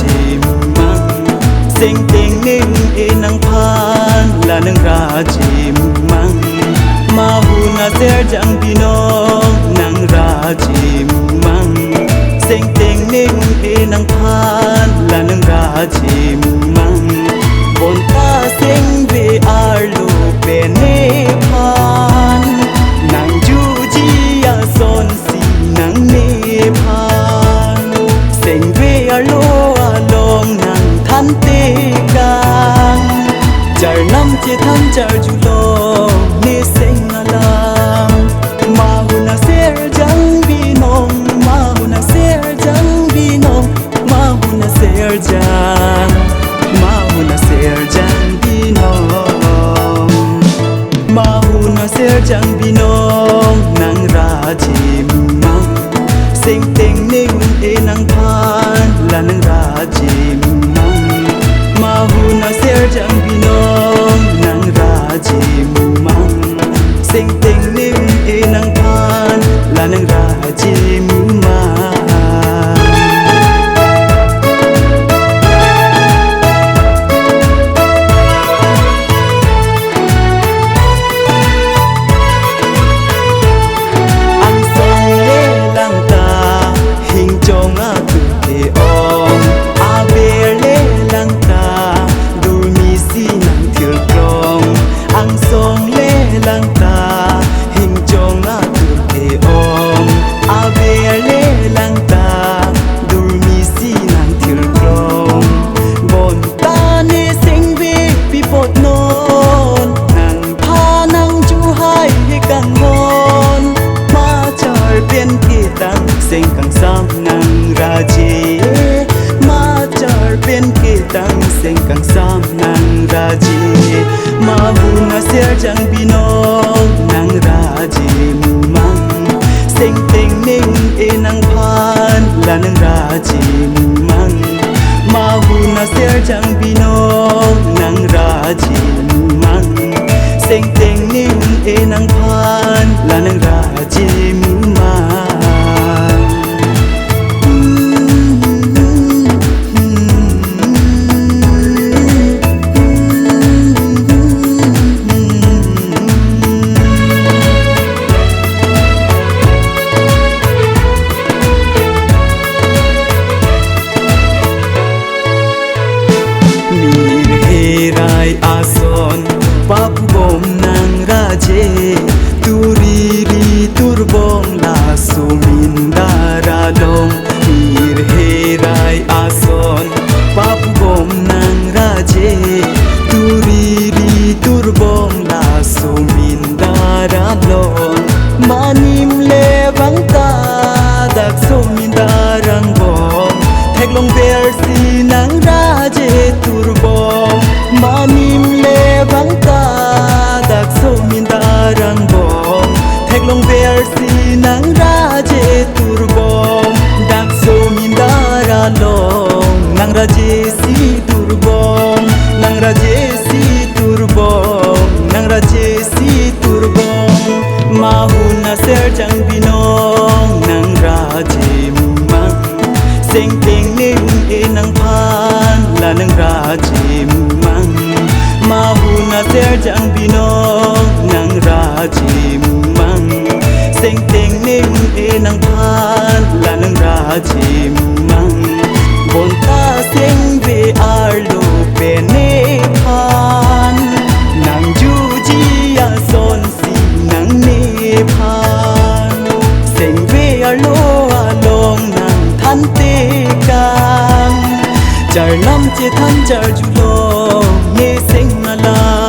chỉ mang sinh tình nên nang phan là nang ra chỉ mang ma hu na ser chẳng pino nang ra chỉ mang sinh tình nên nang phan là nang ra chỉ mang bon ta sinh về arlo bene phan nang ju ji ya son si nang ne phan sinh về arlo along nang than te gang char nam che than char ju lo ne sing alam ma hu na ser jang bi nong ma hu na ser jang bi nong ma hu na ser jang ma hu na ser jang bi nong ma hu na ser jang bi nong nang ra chi mang sing ting ne hun e nang phan là nang ra chi mang ma hu na ser jang bi nong nang ra chi mang sing ting ne hun e nang phan là nang ra chi mang sinh càng sam nang ra chi ma char bên kia tăng sinh càng sam nang ra chi ma hu na ser chẳng bi nong nang ra chi mang sinh tình nên e nang phan là nang ra chi mang ma hu na ser chẳng bi nong nang ra chi mang sinh tình nên e nang phan là nang ra chi mang ason papu bom nang raje turiri turbong la sumin daralong mir herai ason papu bom nang raje turiri turbong la sumin daralong manim le bangta dak sumin darang bom theklong versi nang raje turbong manim le bangta dak somin darang bom theklong versi nang raje turbom dak somin daralong nang raje si turbom nang raje si turbom nang raje si turbom ma hu na ser chang binong nang raje mang sing ting ning e nang phan là nang raje mang ma hu na ser chẳng bi nong nang ra chi mang sinh tình nên e nang phan là nang ra chi mang bon ta sinh về arlo bene phan nang ju ji ya son si nang ne phan sinh về arlo along nang than te kang char nam che than char ju lo ne sing ala